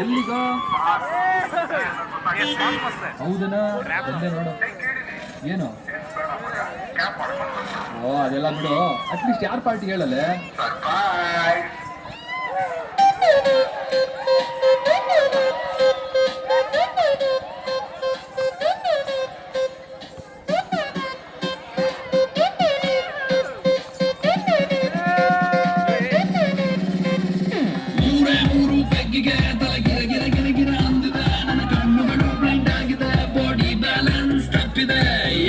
ಎಲ್ಲಿಗ ಹೌದನಾ ಬಂದೆ ನೋಡು ಏನು ಓ ಅದೆಲ್ಲ ಬಿಡು ಅಟ್ಲೀಸ್ಟ್ ಯಾರ ಪಾರ್ಟಿ ಹೇಳಲ್ಲ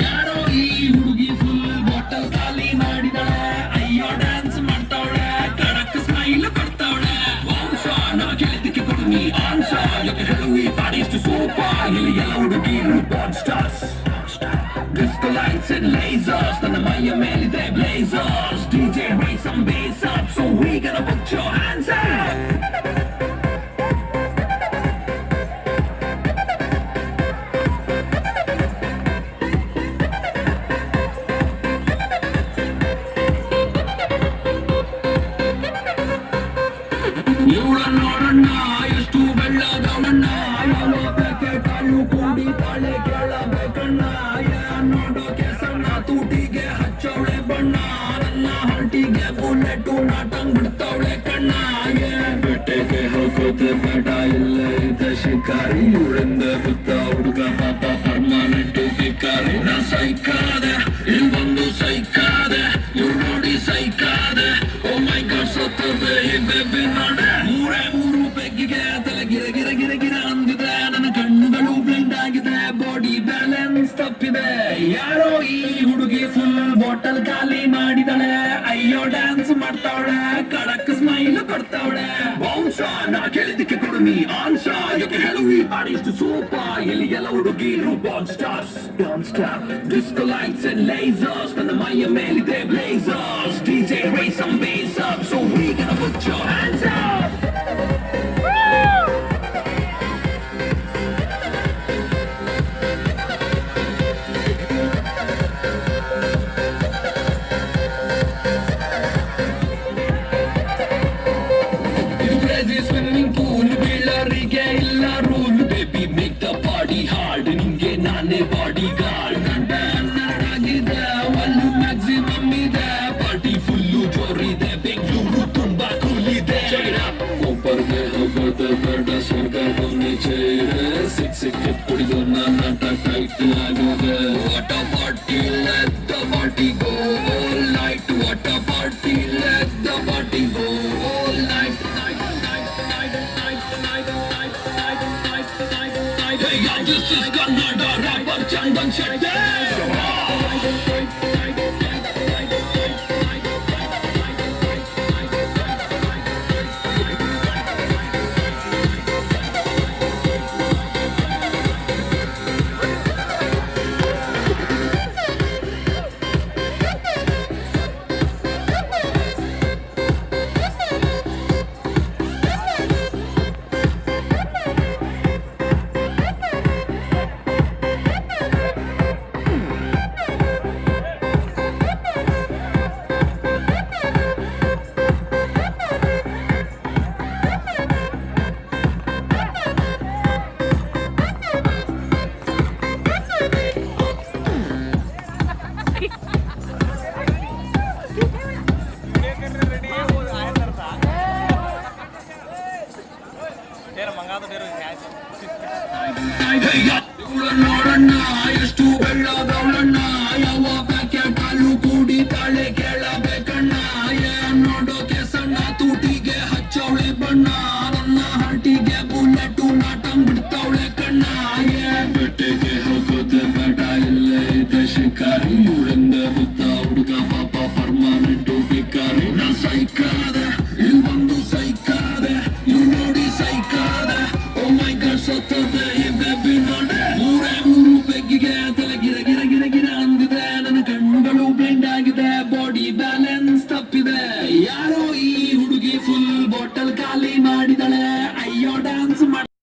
ಯಾರೋ ಈ ಹುಡುಗಿ ಫುಲ್ ಬಾಟಲ್ ಖಾಲಿ ಮಾಡಿದಳೆ ಅಯ್ಯೋ ಡ್ಯಾನ್ಸ್ ಮಾಡ್ತಾವಳೆ ಕಡಕ್ ಸ್ಮೈಲ್ ಕೊಡ್ತಾವಳೆ ವಂಶ ನಾ ಕೇಳಿದ್ದಕ್ಕೆ ಕೊಡುನಿ ಆನ್ಸ ಯಾಕೆ ಹೇಳುವಿ ಬಾಡಿಷ್ಟು ಸೂಪ ಇಲ್ಲಿ ಎಲ್ಲ ಹುಡುಗಿರು bad stars Disco lights and lasers ನನ್ನ ಮೈಯ ಮೇಲಿದೆ blazers DJ raise some bass up so we gonna put your hands up ನೋಡಣ್ಣ ಎಷ್ಟು ಬೆಳ್ಳದವಣ್ಣ ಯಾವ ಬೇಕೆ ಕಾಳು ಕುಡಿತಾಳೆ ಕೇಳಬೇಕಣ್ಣ ನೋಡೋಕೆ ಸಣ್ಣ ತೂಟಿಗೆ ಹಚ್ಚವಳೆ ಬಣ್ಣ ನನ್ನ ಹರ್ಟಿಗೆ ಬುಲೆಟು ನಾಟಂಗ್ ಬಿಡ್ತಾವಳೆ ಕಣ್ಣ ಬೆಟ್ಟೆಗೆ ಹೋಗೋದೆ ಬೇಡ ಇಲ್ಲೇ ಇದೆ ಶಿಕಾರಿ ಇವರಿಂದ ಬಿದ್ದ ಹುಡುಗ ಪಾಪ ಪರ್ಮನೆಂಟು ಭಿಕಾರಿ ನಾ ಸೈಕಾದೆ ಇಲ್ಲಿ ಬಂದು ಸೈಕಾದೆ ಇವ್ ನೋಡಿ ಸೈಕಾದೆ ಓ ಮೈ ಗಾಡ್ ಸತ್ತದೆ ಈ ಬೇಬಿ ನೋಡೆ ಮೂರು ಬೆಗ್ಗಿಗೆ ತಲೆ ಗಿರ ಗಿರ ಗಿರ ಗಿರ ಅಂದಿದೆ ನನ್ನ ಕಣ್ಣುಗಳು ಬ್ಲೈಂಡ್ ಆಗಿದೆ ಬಾಡಿ ಬ್ಯಾಲೆನ್ಸ್ ತಪ್ಪಿದೆ ಯಾರೋ ಈ ಹುಡುಗಿ ಫುಲ್ ಬಾಟಲ್ ಖಾಲಿ ಮಾಡಿದಳೆ ಅಯ್ಯೋ ಡ್ಯಾನ್ಸ್ ಮಾಡ್ತಾವಳೆ ಕಡಕ್ ಸ್ಮೈಲ್ ಕೊಡ್ತಾವಳೆ ವಂಶ ನಾ ಕೇಳಿದ್ದಕ್ಕೆ ಕೊಡುನಿ ಆನ್ಸ ಯಾಕೆ ಹೇಳುವಿ ಬಾಡಿಷ್ಟು ಸೂಪ ಇಲ್ಲಿ ಎಲ್ಲ ಹುಡುಗಿರು bad stars dance stop disco lights and lasers ನನ್ನ ಮೈಯ ಮೇಲಿದೆ blazers DJ raise some bass up so we gonna put your hands up swimming pool ಬೀಳರಿಗೆ ಇಲ್ಲ rule baby make the body hard ನಿಂಗೆ ನಾನೇ ಬಾಡಿ ಗಾರ್ಡ್ ಗಂಡ ಹನ್ನೆರಡಾಗಿದೆ ಒಲ್ಲು ಮ್ಯಾಕ್ಸಿಮಮ್ ಇದೆ ಪಾರ್ಟಿ ಫುಲ್ಲು ಜೋರಿದೆ ಬೆಂಗಳೂರು ತುಂಬಾ ಕೂಲಿದೆ ಒಬ್ಬರಿಗೆ ಹೋಗೋದು ಬೇಡ ಸ್ವರ್ಗ ನೀಚೆ ಇದೆ ಸಿಕ್ಕ ಕುಡಿದು ನನ್ನ ಟೈಟ್ ಆಗಿದೆ what a party let the party go all night what a party let the party go all night Yeah, this is Kannada rapper Chandan Shetty. ನೋಡಣ್ಣ ಎಷ್ಟು ಬೆಳ್ಳದವಳಣ್ಣ ಯಾವ ಬೇಕೆ ಕಾಲು ಕುಡಿತಾಳೆ ಕೇಳಬೇಕಣ್ಣ ನೋಡೋಕೆ